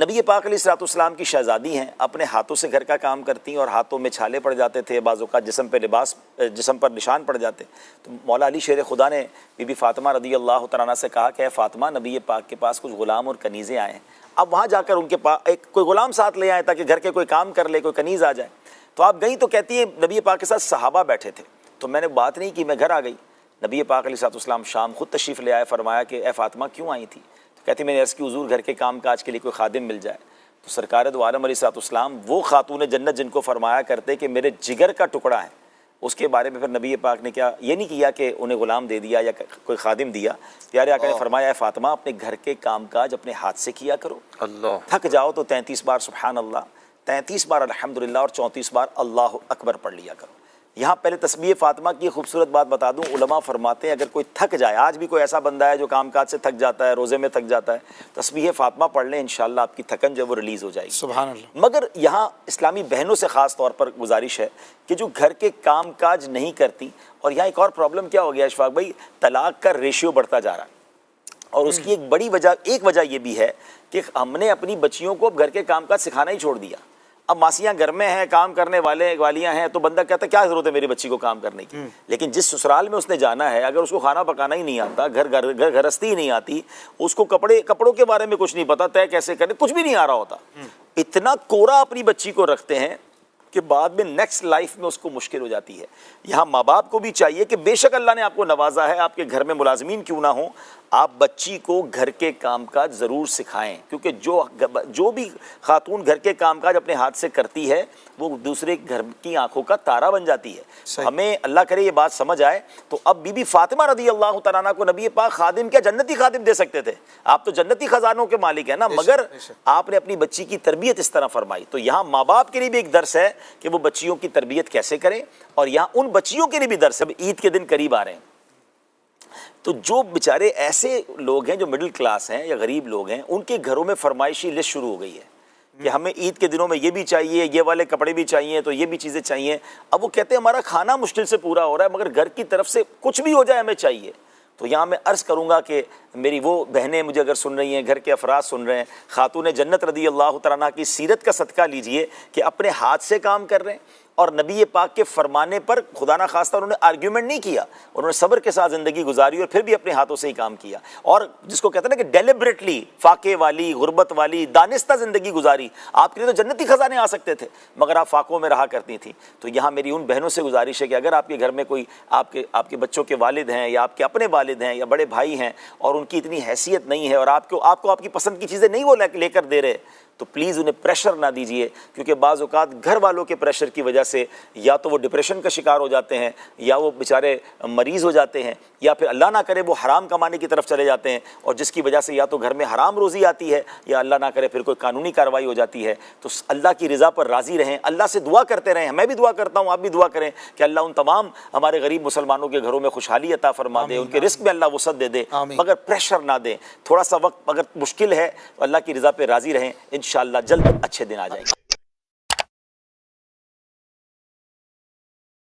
नबी पाक अलैहिस्सलाम की शहज़ादी हैं, अपने हाथों से घर का काम करती हैं और हाथों में छाले पड़ जाते थे, बाज़ औक़ात जिस्म पर निशान पड़ जाते। तो मौला अली शेर खुदा ने बीबी फ़ातिमा रज़ी अल्लाह तआला अन्हा से कहा कि फ़ातिमा, नबी पाक के पास कुछ ग़ुलाम और कनीज़ें आए हैं, आप वहाँ जाकर उनके पास एक कोई ग़ुलाम साथ ले आए ताकि घर के कोई काम कर ले, कोई कनीज़ आ जाए। तो आप गई तो कहती है नबी पाक के साथ सहाबा बैठे थे, तो मैंने बात नहीं की, मैं घर आ गई। नबी पाक अलैहिस्सलाम शाम खुद तशरीफ़ ले आए, फरमाया कि ए फ़ातिमा क्यों आई थी? तो कहती मैंने अर्ज़ की हुज़ूर घर के काम काज के लिए कोई खादिम मिल जाए। तो सरकार दो आलम अलैहिस्सलाम वो खातून जन्नत जिनको फरमाया करते कि मेरे जिगर का टुकड़ा है, उसके बारे में फिर नबी पाक ने क्या ये नहीं किया कि उन्हें ग़ुलाम दे दिया या कोई खादिम दिया। प्यारे आका ने फरमाया फ़ातिमा अपने घर के काम काज अपने हाथ से किया करो, थक जाओ तो 33 बार सुबहान अल्लाह, 33 बार अल्हम्दुलिल्लाह और 34 बार अल्लाह अकबर पढ़ लिया करो। यहाँ पहले तस्बीह फ़ातिमा की खूबसूरत बात बता दूँ, उलमा फरमाते हैं अगर कोई थक जाए, आज भी कोई ऐसा बंदा है जो काम काज से थक जाता है, रोज़े में थक जाता है, तस्बीह फ़ातिमा पढ़ लें, इंशाअल्लाह आपकी थकन जो वो रिलीज़ हो जाएगी। सुभान अल्लाह। मगर यहाँ इस्लामी बहनों से ख़ास तौर पर गुजारिश है कि जो घर के काम काज नहीं करती, और यहाँ एक और प्रॉब्लम क्या हो गया इशफाक भाई, तलाक का रेशियो बढ़ता जा रहा है और उसकी एक बड़ी वजह, एक वजह ये भी है कि हमने अपनी बच्चियों को अब घर के काम काज सिखाना ही छोड़ दिया। अब मासियाँ घर में हैं, काम करने वालियाँ हैं, तो बंदा कहता है क्या ज़रूरत है मेरी बच्ची को काम करने की। लेकिन जिस ससुराल में उसने जाना है, अगर उसको खाना पकाना ही नहीं आता, गृहस्थी ही नहीं आती, उसको कपड़ों के बारे में कुछ नहीं पता, तय कैसे करे कुछ भी नहीं आ रहा होता, इतना कोरा अपनी बच्ची को रखते हैं कि बाद में नेक्स्ट लाइफ में उसको मुश्किल हो जाती है। यहाँ माँ बाप को भी चाहिए कि बेशक अल्लाह ने आपको नवाजा है, आपके घर में मुलाजमीन क्यों ना हो, आप बच्ची को घर के कामकाज ज़रूर सिखाएं, क्योंकि जो भी खातून घर के कामकाज अपने हाथ से करती है वो दूसरे घर की आंखों का तारा बन जाती है। हमें अल्लाह करे ये बात समझ आए। तो अब बीबी फ़ातिमा रज़ी अल्लाह तआला अन्हा को नबी पाक खादिम क्या जन्नती खादिम दे सकते थे? आप तो जन्नती खजानों के मालिक हैं ना, मगर आपने अपनी बच्ची की तरबियत इस तरह फरमाई। तो यहाँ माँ बाप के लिए भी एक दर्स है कि वो बच्चियों की तरबियत कैसे करें, और यहाँ उन बच्चियों के लिए भी दर्स है। ईद के दिन करीब आ रहे हैं, तो जो बेचारे ऐसे लोग हैं जो मिडिल क्लास हैं या गरीब लोग हैं, उनके घरों में फरमाइशी लिस्ट शुरू हो गई है कि हमें ईद के दिनों में ये भी चाहिए, ये वाले कपड़े भी चाहिए, तो ये भी चीज़ें चाहिए। अब वो कहते हैं हमारा खाना मुश्किल से पूरा हो रहा है, मगर घर की तरफ से कुछ भी हो जाए हमें चाहिए। तो यहाँ मैं अर्ज़ करूँगा कि मेरी वो बहनें मुझे अगर सुन रही हैं, घर के अफराद सुन रहे हैं, खातून जन्नत रज़ी अल्लाह तआला अन्हा की सीरत का सदका लीजिए कि अपने हाथ से काम कर रहे हैं और नबी पाक के फरमाने पर खुदा ना खास्ता उन्होंने आर्ग्यूमेंट नहीं किया, उन्होंने सब्र के साथ ज़िंदगी गुजारी और फिर भी अपने हाथों से ही काम किया। और जिसको कहते हैं ना कि डेलिबरेटली फाके वाली, गुर्बत वाली, दानिस्ता ज़िंदगी गुजारी। आपके लिए तो जन्नती खजाने आ सकते थे, मगर आप फाकों में रहा करती थी। तो यहाँ मेरी उन बहनों से गुजारिश है कि अगर आपके घर में कोई आपके बच्चों के वालिद हैं या आपके अपने वालिद हैं या बड़े भाई हैं और उनकी इतनी हैसियत नहीं है और आपको आपकी पसंद की चीज़ें नहीं वो लेकर दे रहे, तो प्लीज़ उन्हें प्रेशर ना दीजिए, क्योंकि बाज़ औक़ात घर वालों के प्रेशर की वजह से या तो वो डिप्रेशन का शिकार हो जाते हैं, या वो बेचारे मरीज़ हो जाते हैं, या फिर अल्लाह ना करे वो हराम कमाने की तरफ चले जाते हैं, और जिसकी वजह से या तो घर में हराम रोज़ी आती है या अल्लाह ना करे फिर कोई कानूनी कार्रवाई हो जाती है। तो अल्लाह की रज़ा पर राज़ी रहें, अल्लाह से दुआ करते रहें। मैं भी दुआ करता हूँ, आप भी दुआ करें कि अल्लाह उन तमाम हमारे गरीब मुसलमानों के घरों में खुशहाली अता फरमा दे, उनके रिस्क में अल्लाह वसअत दे दे, मगर प्रेशर ना दें। थोड़ा सा वक्त अगर मुश्किल है, अल्लाह की रज़ा पर राज़ी रहें, इंशाअल्लाह जल्द अच्छे दिन आ जाएंगे।